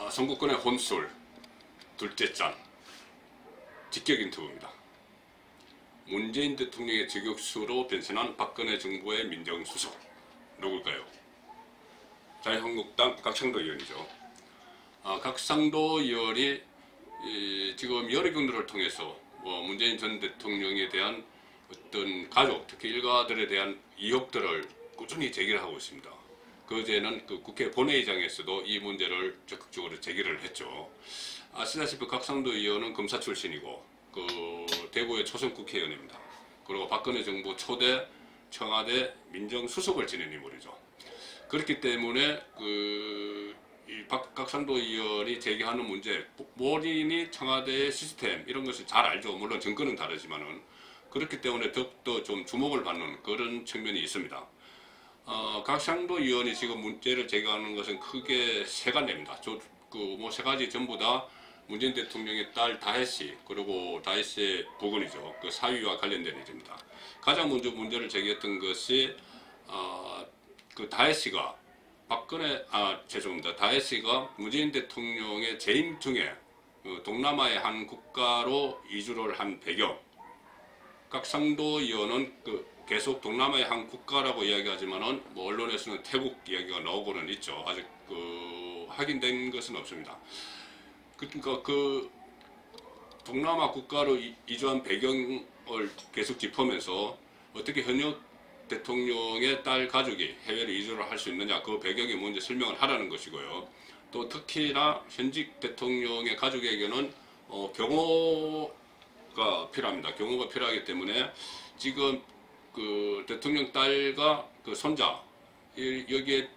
선거권의 혼술, 둘째 짠, 직격 인터뷰입니다. 문재인 대통령의 저격수로 변신한 박근혜 정부의 민정수석, 누굴까요? 자유한국당 각상도 의원이죠. 각상도 의원이 지금 여러 경로를 통해서 문재인 전 대통령에 대한 어떤 가족, 특히 일가들에 대한 의혹들을 꾸준히 제기를 하고 있습니다. 그제는 그 국회 본회의장에서도 이 문제를 적극적으로 제기를 했죠. 아시다시피 각상도 의원은 검사 출신이고 대구의 초선 국회의원입니다. 그리고 박근혜 정부 초대 청와대 민정수석을 지낸 인물이죠. 그렇기 때문에 이 각상도 의원이 제기하는 문제, 본인이 청와대의 시스템 이런 것을 잘 알죠. 물론 정권은 다르지만은 그렇기 때문에 더욱더 좀 주목을 받는 그런 측면이 있습니다. 각상도 의원이 지금 문제를 제기하는 것은 크게 세 가지입니다. 세 가지 전부 다 문재인 대통령의 딸 다혜씨, 그리고 다혜씨의 부근이죠. 그 사위와 관련된 일입니다. 가장 먼저 문제를 제기했던 것이 다혜씨가 다혜씨가 문재인 대통령의 재임 중에 동남아의 한 국가로 이주를 한 배경. 각상도 의원은 계속 동남아의 한 국가라고 이야기하지만은 언론에서는 태국 이야기가 나오고는 있죠. 아직 확인된 것은 없습니다. 그러니까 동남아 국가로 이주한 배경을 계속 짚으면서 어떻게 현역 대통령의 딸 가족이 해외로 이주를 할 수 있느냐, 그 배경이 뭔지 설명을 하라는 것이고요. 또 특히나 현직 대통령의 가족에게는 경호가 필요합니다. 경호가 필요하기 때문에 지금 대통령 딸과 손자 여기에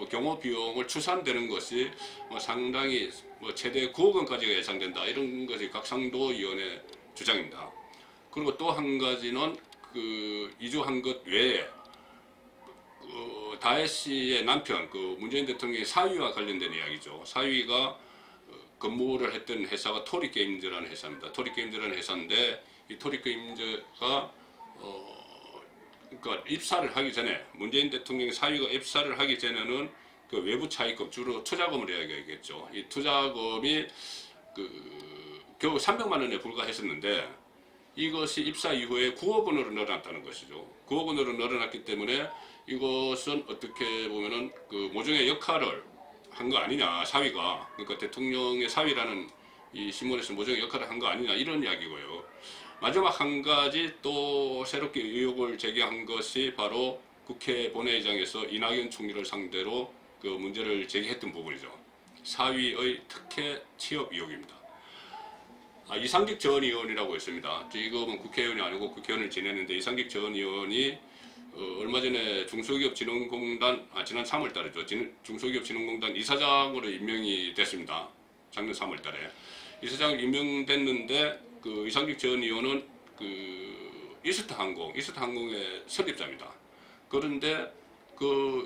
경호 비용을 추산되는 것이 상당히 최대 9억 원까지가 예상된다, 이런 것이 각상도 의원의 주장입니다. 그리고 또 한 가지는 이주한 것 외에 다혜씨의 남편 문재인 대통령의 사위와 관련된 이야기죠. 사위가 근무를 했던 회사가 토리게임즈라는 회사입니다. 토리게임즈라는 회사인데 이 토리게임즈가 그러니까 입사를 하기 전에, 문재인 대통령의 사위가 입사를 하기 전에는 외부 차입금, 주로 투자금을 이야기하겠죠. 이 투자금이 겨우 300만 원에 불과했었는데 이것이 입사 이후에 9억 원으로 늘어났다는 것이죠. 9억 원으로 늘어났기 때문에 이것은 어떻게 보면은 모종의 역할을 한 거 아니냐, 사위가. 그러니까 대통령의 사위라는 이 신문에서 모종의 역할을 한 거 아니냐, 이런 이야기고요. 마지막 한 가지 또 새롭게 의혹을 제기한 것이 바로 국회 본회의장에서 이낙연 총리를 상대로 문제를 제기했던 부분이죠. 사위의 특혜 취업 의혹입니다. 이상직 전 의원이라고 있습니다. 지금은 국회의원이 아니고 국회의원을 지냈는데 이상직 전 의원이 얼마 전에 중소기업진흥공단, 지난 3월달이죠. 중소기업진흥공단 이사장으로 임명이 됐습니다. 작년 3월달에 이사장으로 임명됐는데 이상직 전 의원은 이스타항공의 설립자입니다. 그런데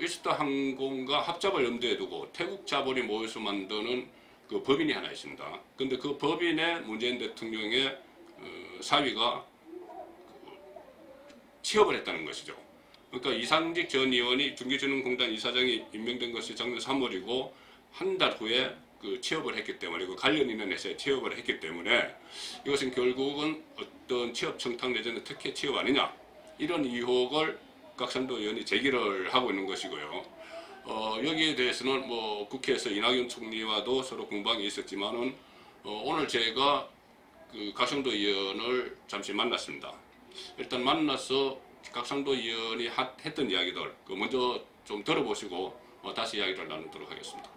이스타항공과 합작을 염두에 두고 태국 자본이 모여서 만드는 법인이 하나 있습니다. 근데 그 법인에 문재인 대통령의 사위가 취업을 했다는 것이죠. 그러니까 이상직 전 의원이 중기진흥공단 이사장이 임명된 것이 작년 3월이고 한 달 후에 취업을 했기 때문에 관련 있는 회사에 취업을 했기 때문에 이것은 결국은 어떤 취업 청탁 내지는 특혜 취업 아니냐, 이런 의혹을 각상도 의원이 제기를 하고 있는 것이고요. 여기에 대해서는 국회에서 이낙연 총리와도 서로 공방이 있었지만은 오늘 제가 각상도 의원을 잠시 만났습니다. 일단 만나서 각상도 의원이 했던 이야기들 먼저 좀 들어보시고 다시 이야기를 나누도록 하겠습니다.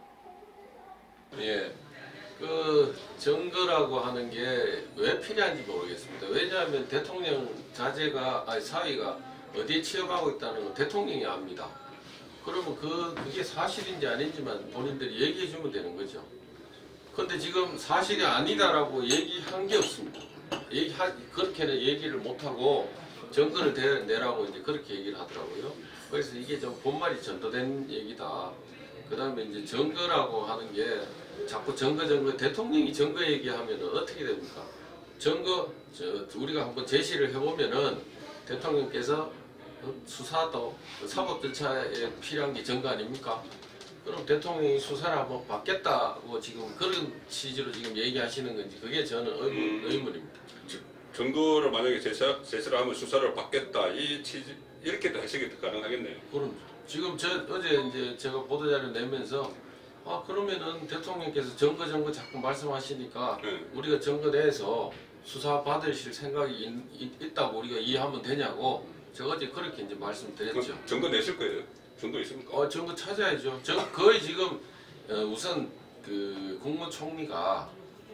예, 정거라고 하는 게 왜 필요한지 모르겠습니다. 왜냐하면 대통령 사위가 어디에 취업하고 있다는 건 대통령이 압니다. 그러면 그게 사실인지 아닌지만 본인들이 얘기해 주면 되는 거죠. 근데 지금 사실이 아니다라고 얘기한 게 없습니다. 그렇게는 얘기를 못하고 정권을 내라고 이제 그렇게 얘기를 하더라고요. 그래서 이게 좀 본말이 전도된 얘기다. 그 다음에 이제 정거라고 하는 게 자꾸 정거 대통령이 정거 얘기하면 어떻게 됩니까? 우리가 한번 제시를 해보면은 대통령께서 수사도 사법 절차에 필요한 게 정거 아닙니까? 그럼 대통령이 수사를 한번 받겠다고 지금 그런 취지로 지금 얘기하시는 건지 그게 저는 의문입니다. 증거를 만약에 제시를 하면 수사를 받겠다 이 취지 이렇게도 해석이 가능하겠네요. 그럼 지금 어제 이제 제가 보도자료 내면서 그러면은 대통령께서 증거 자꾸 말씀하시니까 네. 우리가 증거 내서 수사 받으실 생각이 있다고 우리가 이해하면 되냐고 제가 어제 그렇게 이제 말씀드렸죠. 증거 내실 거예요? 증거 있습니까? 증거 찾아야죠. 거의 지금 우선 그 국무총리가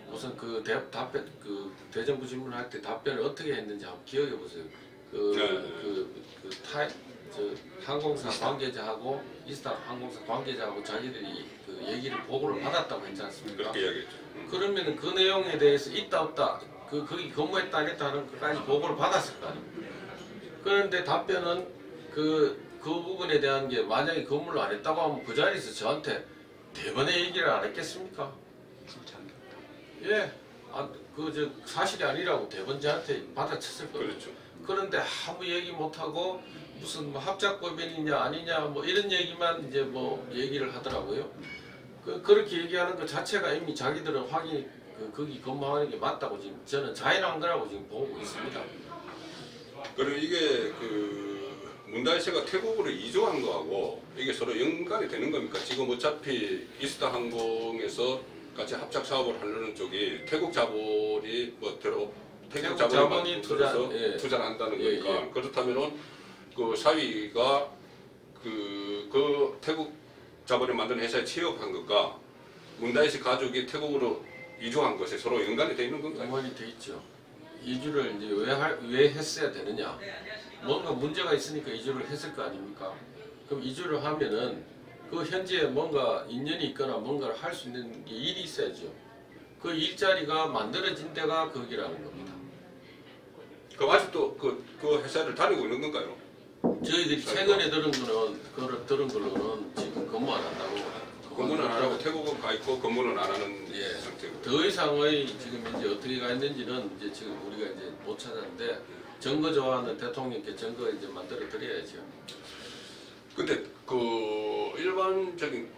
우선 그 답변 그 대정부 질문할 때 답변을 어떻게 했는지 한번 기억해 보세요. 항공사 관계자하고 이스타 항공사 관계자하고 자기들이 그 얘기를 보고를 받았다고 했지 않습니까? 그렇게 이야기했죠. 그러면 그 내용에 대해서 있다 없다 거기 근무했다 안 했다 하는 것까지 보고를 받았을 거 아닙니까? 그런데 답변은 그 부분에 대한 게 만약에 근무를 안 했다고 하면 그 자리에서 저한테 대번에 얘기를 안 했겠습니까? 예, 사실이 아니라고 대번 저한테 받아쳤을 거예요. 그렇죠. 그런데 아무 얘기 못하고 무슨 뭐 합작법인이냐 아니냐 뭐 이런 얘기만 이제 뭐 얘기를 하더라고요. 그렇게 얘기하는 것 자체가 이미 자기들은 확인이 거기 근무하는 게 맞다고 지금 저는 자인한 거라고 지금 보고 있습니다. 그리고 이게 문다혜 씨가 태국으로 이주한 거하고 이게 서로 연관이 되는 겁니까? 지금 어차피 이스타 항공에서 같이 합작 사업을 하려는 쪽이 태국 자본이 태국 자본이 투자를 한다는 거니까 그렇다면은 그 사위가 그 태국 자본이 만든 회사에 취업한 것과 문다혜 씨 가족이 태국으로 이주한 것에 서로 연관이 돼 있는 건가요? 연관이 돼 있죠. 이주를 이제 왜 했어야 되느냐? 뭔가 문제가 있으니까 이주를 했을 거 아닙니까? 그럼 이주를 하면은 그 현지에 뭔가 인연이 있거나 뭔가를 할 수 있는 게 일이 있어야죠. 그 일자리가 만들어진 데가 거기라는 겁니다. 그럼 아직도 그 회사를 다니고 있는 건가요? 저희들이 최근에 들은 걸로는 지금 근무 안 한다고. 근무는 안 하고 태국은 가 있고 근무는 안 하는 상태고. 더 이상의 지금 이제 어떻게 가 있는지는 이제 지금 우리가 이제 못 찾았는데 증거 좋아하는 대통령께 증거 이제 만들어 드려야죠. 근데 일반적인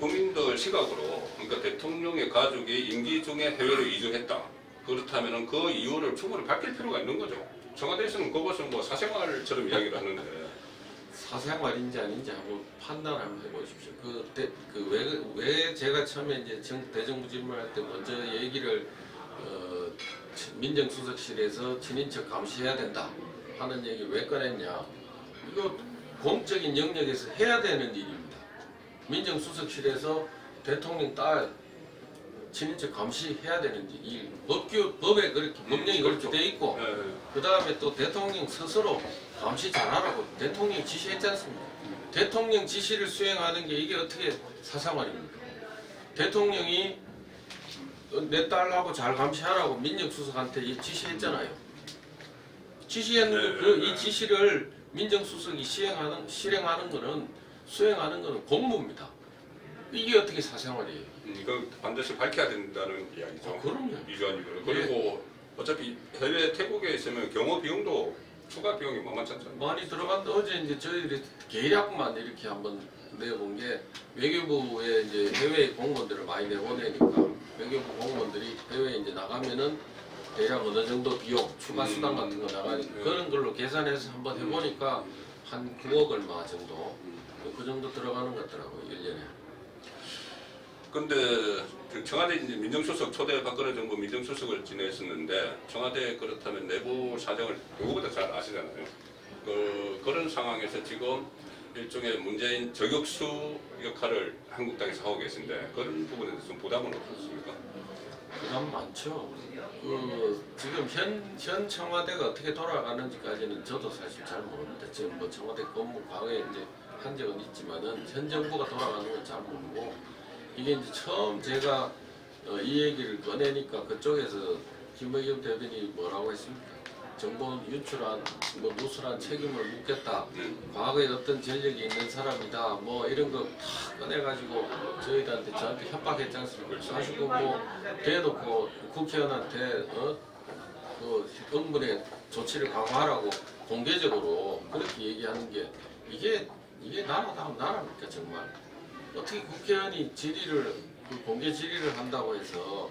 국민들 시각으로 그러니까 대통령의 가족이 임기 중에 해외로 이주했다. 그렇다면은 그 이유를 충분히 밝힐 필요가 있는 거죠. 청와대에서는 그것을 뭐 사생활처럼 이야기를 하는데. 사생활인지 아닌지 한번 판단을 한번 해보십시오. 왜 제가 처음에 이제 대정부 질문할 때 먼저 얘기를 민정수석실에서 친인척 감시해야 된다 하는 얘기 왜 꺼냈냐? 이거 공적인 영역에서 해야 되는 일입니다. 민정수석실에서 대통령 딸 친인척 감시해야 되는 일, 법에 그렇게 법령이 그렇게 돼 있고, 그 다음에 또 대통령 스스로 감시 잘하라고 대통령이 지시했지 않습니까? 대통령 지시를 수행하는 게 이게 어떻게 사생활입니까? 대통령이 내 딸하고 잘 감시하라고 민정수석한테 지시했잖아요. 지시했는데 이 지시를 민정수석이 수행하는 거는 공무입니다. 이게 어떻게 사생활이에요? 이건 반드시 밝혀야 된다는 이야기죠. 그럼요. 이주한 이유를. 그리고 어차피 해외 태국에 있으면 경호 비용도 추가 비용이 만만치 않잖아요. 많이 들어간다. 어제 이제 저희들이 계략만 이렇게 한번 내본 게 외교부에 이제 해외 공무원들을 많이 내보내니까 외교부 공무원들이 해외에 이제 나가면은 대략 어느 정도 비용, 추가 수당 같은 거 나가니까 그런 걸로 계산해서 한번 해보니까 한 9억 얼마 정도 그 정도 들어가는 것 같더라고요. 1년에. 근데 청와대 이제 민정수석 초대 박근혜 정부 민정수석을 지냈었는데 청와대 그렇다면 내부 사정을 누구보다 잘 아시잖아요. 그런 상황에서 지금 일종의 문재인 저격수 역할을 한국당에서 하고 계신데 그런 부분에 대해서 좀 부담은 없으십니까? 부담 많죠. 지금 현 청와대가 어떻게 돌아가는지까지는 저도 사실 잘 모릅니다. 지금 뭐 청와대 법무 과거에 이제 한 적은 있지만은 현 정부가 돌아가는 건 잘 모르고 이게 이제 처음 제가 이 얘기를 꺼내니까 그쪽에서 김의겸 대변인이 뭐라고 했습니까? 정보 유출한 누설한 책임을 묻겠다. 과거에 어떤 전력이 있는 사람이다. 뭐 이런 거 다 꺼내가지고 저한테 협박했지 않습니까? 가지고 뭐 대놓고 국회의원한테 응분의 조치를 강화하라고 공개적으로 그렇게 얘기하는 게 이게 나라다운 나라입니까 정말? 어떻게 국회의원이 질의를 공개 질의를 한다고 해서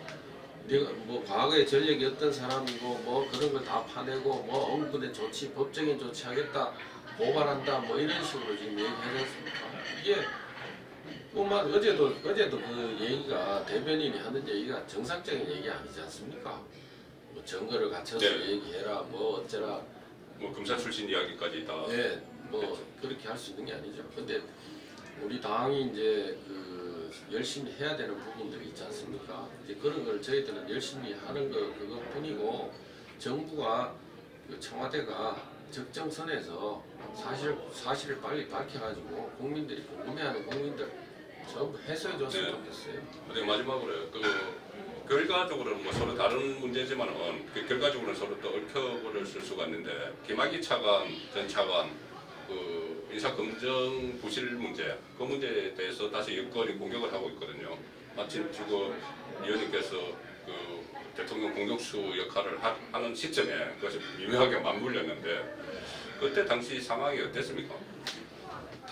내가 뭐 과거에 전력이 어떤 사람이고 뭐 그런 걸 다 파내고 뭐 언급의 조치, 법적인 조치하겠다, 고발한다 뭐 이런 식으로 지금 얘기하지 않습니까? 이게 뿐만 어제도 그 얘기가 대변인이 하는 얘기가 정상적인 얘기 아니지 않습니까? 뭐 증거를 갖춰서 네. 얘기해라 뭐 어쩌라. 뭐 검사 출신 이야기까지 다. 네, 뭐 그렇게 할 수 있는 게 아니죠. 근데 우리 당이 이제 그 열심히 해야 되는 부분들이 있지 않습니까? 이제 그런 걸 저희들은 열심히 하는 거 그것뿐이고 정부가 그 청와대가 적정선에서 사실을 빨리 밝혀가지고 국민들이 궁금해하는 국민들 전부 해소해줬으면 네. 좋겠어요. 근데 마지막으로 그 결과적으로는 뭐 서로 다른 문제지만은 그 결과적으로는 서로 또 얽혀버릴 수가 있는데 김학의 차관 전 차관 그 인사검증 부실 문제 그 문제에 대해서 다시 여권이 공격을 하고 있거든요. 마침 지금 위원님께서 그 대통령 공격수 역할을 하는 시점에 그것이 미묘하게 맞물렸는데 그때 당시 상황이 어땠습니까?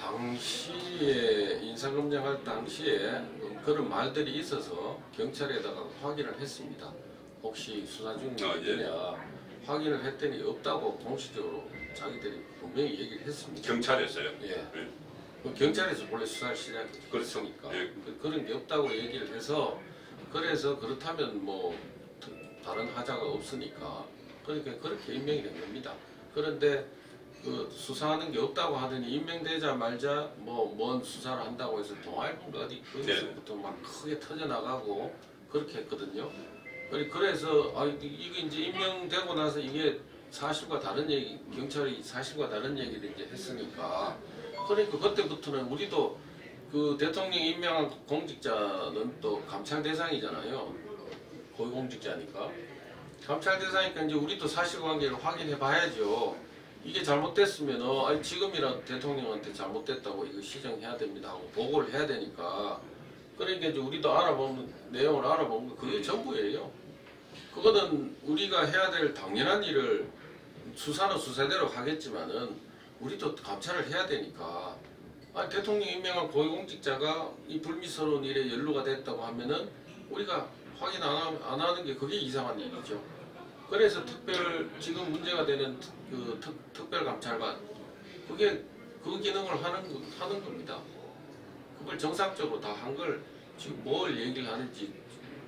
당시에 인사검증할 당시에 그런 말들이 있어서 경찰에다가 확인을 했습니다. 혹시 수사 중이냐 확인을 했더니 없다고 공식적으로 자기들이 분명히 얘기를 했습니다. 경찰에서요? 예. 네. 그 경찰에서 원래 수사를 시작했으니까 그렇죠. 예. 그런 게 없다고 얘기를 해서 그래서 그렇다면 뭐 다른 하자가 없으니까 그러니까 그렇게 임명이 된 겁니다. 그런데 그 수사하는 게 없다고 하더니 임명되자 말자 뭐 뭔 수사를 한다고 해서 동아일보 어디 거기서부터 막 크게 터져 나가고 그렇게 했거든요. 그래서 이게 이제 임명되고 나서 이게 사실과 다른 얘기 경찰이 사실과 다른 얘기를 이제 했으니까 그러니까 그때부터는 우리도 그 대통령 임명한 공직자는 또 감찰 대상이잖아요. 고위공직자니까 감찰 대상이니까 이제 우리도 사실관계를 확인해 봐야죠. 이게 잘못됐으면 아니 지금이라도 대통령한테 잘못됐다고 이거 시정해야 됩니다 하고 보고를 해야 되니까 그러니까 이제 우리도 알아보는 내용을 알아보는 거 그게 전부예요. 그거는 우리가 해야 될 당연한 일을 수사는 수사대로 하겠지만은 우리도 감찰을 해야 되니까 아니 대통령 임명한 고위공직자가 이 불미스러운 일에 연루가 됐다고 하면은 우리가 확인 안 하는 게 그게 이상한 일이죠. 그래서 지금 문제가 되는 그 특별감찰관 그게 그 기능을 하는 겁니다. 그걸 정상적으로 다 한 걸 지금 뭘 얘기를 하는지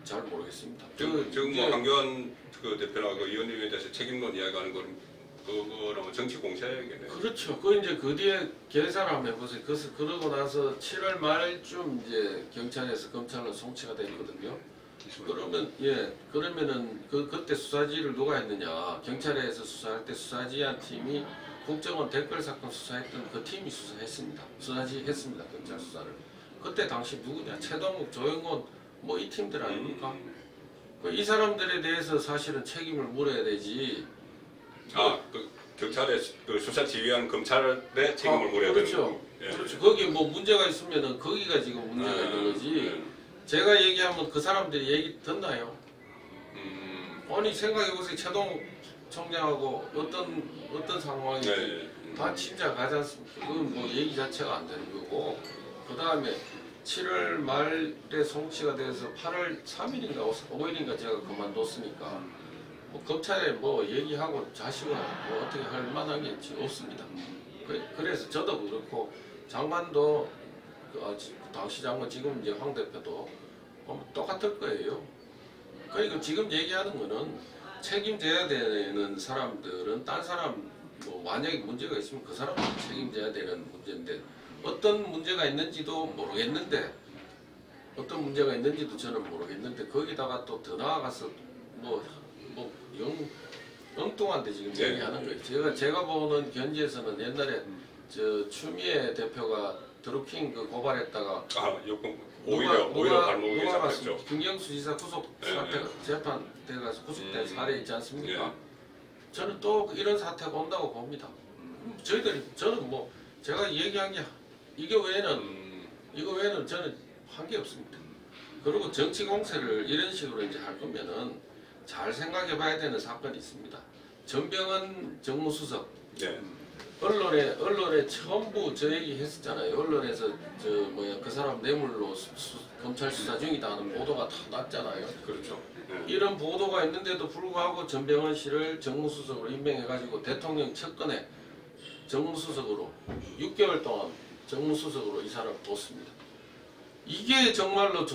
잘 모르겠습니다. 지금 뭐 한교안 그 대표나 그 의원님에 대해서 책임론 이야기하는 건 그거는 정치 공세겠네요. 그렇죠. 그 이제 그 뒤에 계산을 한번 해보세요. 그러고 나서 7월 말쯤 이제 경찰에서 검찰로 송치가 됐거든요. 그러면은 그때 수사지를 누가 했느냐? 경찰에서 수사할 때 수사지한 팀이 국정원 댓글 사건 수사했던 그 팀이 수사했습니다. 수사지했습니다. 경찰 수사를. 그때 당시 누구냐? 최동욱, 조영곤 뭐 이 팀들 아닙니까? 이 사람들에 대해서 사실은 책임을 물어야 되지. 그 경찰의 그 수사 지휘한 검찰의 책임을 물어야 그렇죠. 되는. 예. 그렇죠. 거기 뭐 문제가 있으면은 거기가 지금 문제가 있는 거지. 제가 얘기하면 그 사람들이 얘기 듣나요? 아니 생각해보세요. 최동 총장하고 어떤 상황인지 다 짐작하지 않습니까? 그건 뭐 얘기 자체가 안 되는 거고 그 다음에 7월 말에 송치가 돼서 8월 3일인가 5일인가 제가 그만뒀으니까 뭐 검찰에 뭐 얘기하고 자식을 뭐 어떻게 할 만한 게 없습니다. 그래서 저도 그렇고 장관도 당시 장관 지금 이제 황 대표도 똑같을 거예요. 그러니까 지금 얘기하는 거는 책임져야 되는 사람들은 딴 사람 뭐 만약에 문제가 있으면 그 사람은 책임져야 되는 문제인데 어떤 문제가 있는지도 모르겠는데 어떤 문제가 있는지도 저는 모르겠는데 거기다가 또 더 나아가서 엉뚱한데 지금 얘기하는 거예요. 제가 보는 견지에서는 옛날에 저 추미애 대표가 드루킹 그 고발했다가 오히려 발목이 잡혔죠. 김경수 지사 구속 사태가 재판돼가서 구속된 사례 있지 않습니까? 저는 또 이런 사태가 온다고 봅니다. 저는 뭐 제가 얘기한 게 이거 외에는 저는 한 게 없습니다. 그리고 정치 공세를 이런 식으로 이제 할 거면은 잘 생각해 봐야 되는 사건이 있습니다. 전병헌 정무수석 언론에 전부 저 얘기 했었잖아요. 언론에서 그 사람 뇌물로 검찰 수사 중이다 하는 보도가 다 났잖아요. 그렇죠. 이런 보도가 있는데도 불구하고 전병헌 씨를 정무수석으로 임명해가지고 대통령 측근에 정무수석으로 6개월 동안 정무수석으로 이 사람 뒀습니다. 이게 정말로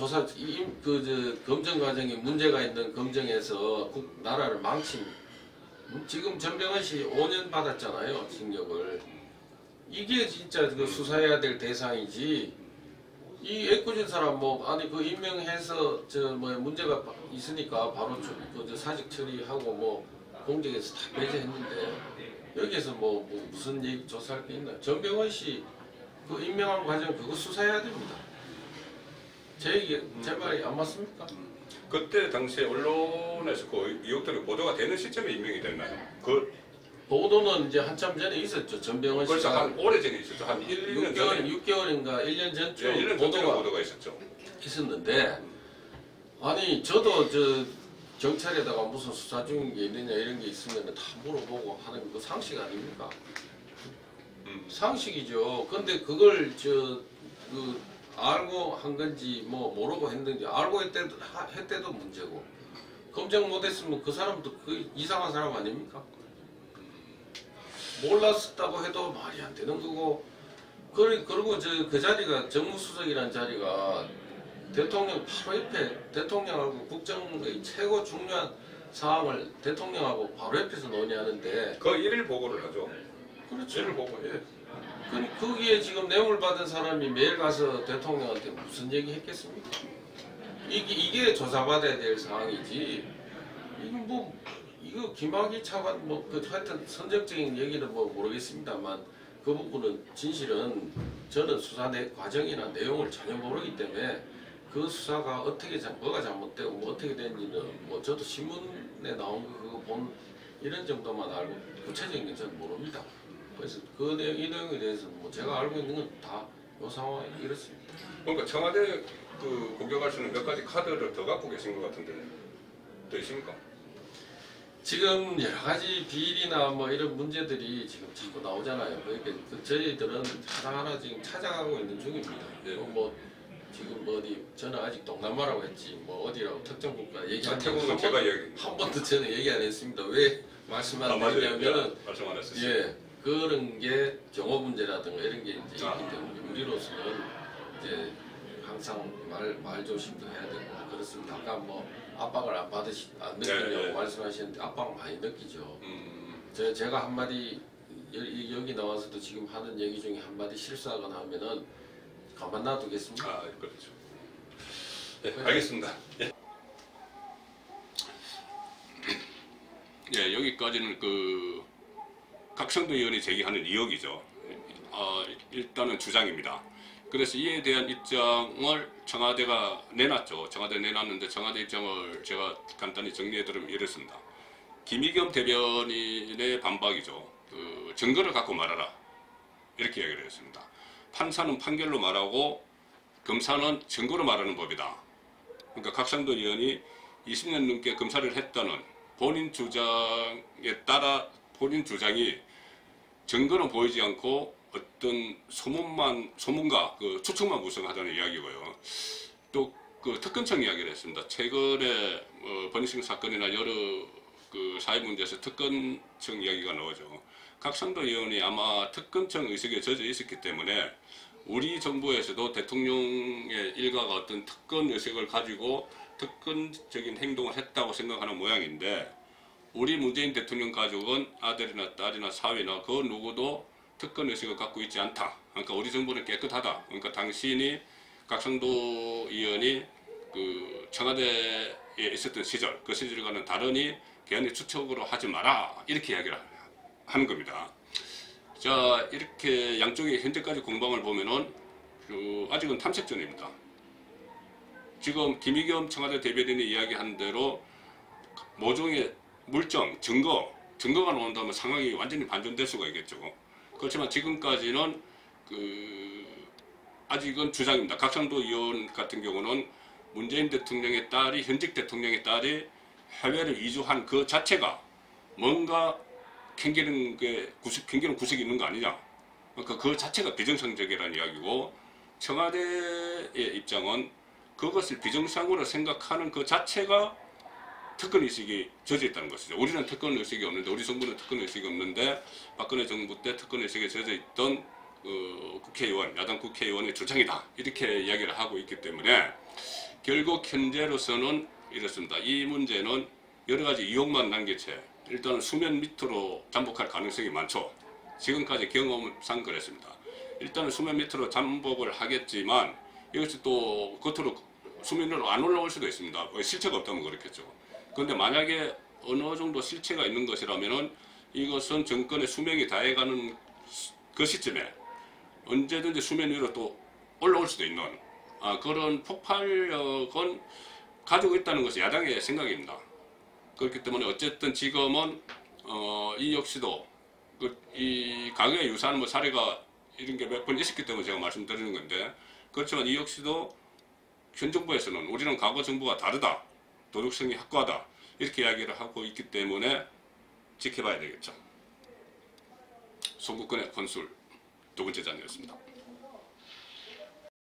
검증 과정에 문제가 있는 검증에서 나라를 망친. 지금 전병헌 씨 5년 받았잖아요, 징역을. 이게 진짜 그 수사해야 될 대상이지. 이 애꿎은 사람 그 임명해서 문제가 있으니까 바로 사직 처리하고 공직에서 다 배제했는데 여기에서 무슨 얘기 조사할 게 있나요? 전병헌 씨 그 임명한 과정 그거 수사해야 됩니다. 제 말이 안 맞습니까? 그때 당시에 언론에서 그 의혹들이 보도가 되는 시점에 임명이 됐나요? 보도는 이제 한참 전에 있었죠. 전병헌 그래서 씨가 한 오래전에 있었죠. 한 1년 전에. 6개월인가 1년 전쯤 1년 전에 보도가 있었죠. 있었는데 아니 저도 경찰에다가 무슨 수사 중인 게 있느냐 이런 게 있으면 다 물어보고 하는 거 상식 아닙니까? 상식이죠. 근데 그걸 알고 한 건지 모르고 했는지 알고 했대도 문제고 검증 못했으면 그 사람도 그 이상한 사람 아닙니까? 몰랐다고 해도 말이 안 되는 거고 그리고 그 자리가 정무수석이라는 자리가 대통령 바로 옆에 대통령하고 국정의 최고 중요한 사항을 대통령하고 바로 옆에서 논의하는데 그 일일 보고를 하죠. 그렇죠. 일일 보고. 예. 거기에 지금 뇌물 받은 사람이 매일 가서 대통령한테 무슨 얘기 했겠습니까? 이게 조사받아야 될 사항이지. 이거 김학의 차관 하여튼 선정적인 얘기는 모르겠습니다만 그 부분은 진실은 저는 수사 과정이나 내용을 전혀 모르기 때문에 그 수사가 뭐가 잘못되고 어떻게 됐는지는 저도 신문에 나온 거 그거 본 이런 정도만 알고 구체적인 건 저는 모릅니다. 그래서 이 내용에 대해서는 제가 알고 있는 건 다 이 상황이 이렇습니다. 그러니까 청와대 공격할 수 있는 몇 가지 카드를 더 갖고 계신 것 같은데 더 있습니까? 지금 여러 가지 비리나 이런 문제들이 지금 자꾸 나오잖아요. 그러니까 저희들은 하나하나 지금 찾아가고 있는 중입니다. 네. 지금 어디 저는 아직 동남아라고 했지 어디라고 특정 국가 얘기한 태국은 제가 한 번도 저는 얘기 안 했습니다. 왜 말씀 안 드리냐면은 말씀 안 했었어요. 예 그런 게 경호 문제라든가 이런 게 이제 있기 때문에 우리로서는 이제 항상 말 조심도 해야 되고 그렇습니다. 아까 압박을 안 느끼냐고 말씀하셨는데 압박 많이 느끼죠. 제가 한마디 여기 나와서도 지금 하는 얘기 중에 한마디 실수하거나 하면은 가만 놔두겠습니까? 그렇죠. 네, 알겠습니다. 예, 여기까지는 각성도 의원이 제기하는 의혹이죠. 일단은 주장입니다. 그래서 이에 대한 입장을 청와대가 내놨죠. 청와대 내놨는데 청와대 입장을 제가 간단히 정리해드리면 이렇습니다. 김의겸 대변인의 반박이죠. 증거를 갖고 말하라. 이렇게 이야기를 했습니다. 판사는 판결로 말하고 검사는 증거로 말하는 법이다. 그러니까 각성도 의원이 20년 넘게 검사를 했다는 본인 주장에 따라 본인 주장이 증거는 보이지 않고 어떤 소문과 추측만 구성하자는 이야기고요. 또 특검청 이야기를 했습니다. 최근에 버닝썬 사건이나 여러 사회 문제에서 특검청 이야기가 나오죠. 각성도 의원이 아마 특검청 의식에 젖어 있었기 때문에 우리 정부에서도 대통령의 일가가 어떤 특권 의식을 가지고 특권적인 행동을 했다고 생각하는 모양인데 우리 문재인 대통령 가족은 아들이나 딸이나 사위나 그 누구도 특권 의식을 갖고 있지 않다. 그러니까 우리 정부는 깨끗하다. 그러니까 당신이 각성도 의원이 청와대에 있었던 시절, 그 시절과는 다르니 개헌의 추척으로 하지 마라. 이렇게 이야기를 하는 겁니다. 자, 이렇게 양쪽의 현재까지 공방을 보면은 아직은 탐색전입니다. 지금 김의겸 청와대 대변인이 이야기한 대로 모종의 물증, 증거가 나온다면 상황이 완전히 반전될 수가 있겠죠. 그렇지만 지금까지는 아직은 주장입니다. 각성도 의원 같은 경우는 문재인 대통령의 딸이 현직 대통령의 딸이 해외를 이주한 그 자체가 뭔가 캥기는 구석이 있는 거 아니냐. 그러니까 그 자체가 비정상적이라는 이야기고, 청와대의 입장은 그것을 비정상으로 생각하는 그 자체가 특권의식이 젖어있다는 것이죠. 우리는 특권의식이 없는데, 우리 정부는 특권의식이 없는데, 박근혜 정부 때 특권의식에 젖어있던 국회의원, 야당 국회의원의 주장이다, 이렇게 이야기를 하고 있기 때문에 결국 현재로서는 이렇습니다. 이 문제는 여러 가지 의혹만 남긴 채 일단은 수면 밑으로 잠복할 가능성이 많죠. 지금까지 경험상 그랬습니다. 일단은 수면 밑으로 잠복을 하겠지만 이것이 또 겉으로 수면 위로 안 올라올 수도 있습니다. 실체가 없다면 그렇겠죠. 그런데 만약에 어느 정도 실체가 있는 것이라면은 이것은 정권의 수명이 다해가는 그 시점에 언제든지 수면 위로 또 올라올 수도 있는 그런 폭발력은 가지고 있다는 것이 야당의 생각입니다. 그렇기 때문에 어쨌든 지금은 이 역시도 이 과거에 유사한 뭐 사례가 이런 게 몇 번 있었기 때문에 제가 말씀드리는 건데, 그렇지만 이 역시도 현 정부에서는 우리는 과거 정부가 다르다, 도덕성이 확고하다, 이렇게 이야기를 하고 있기 때문에 지켜봐야 되겠죠. 송국근의 혼술 두 번째 장이었습니다.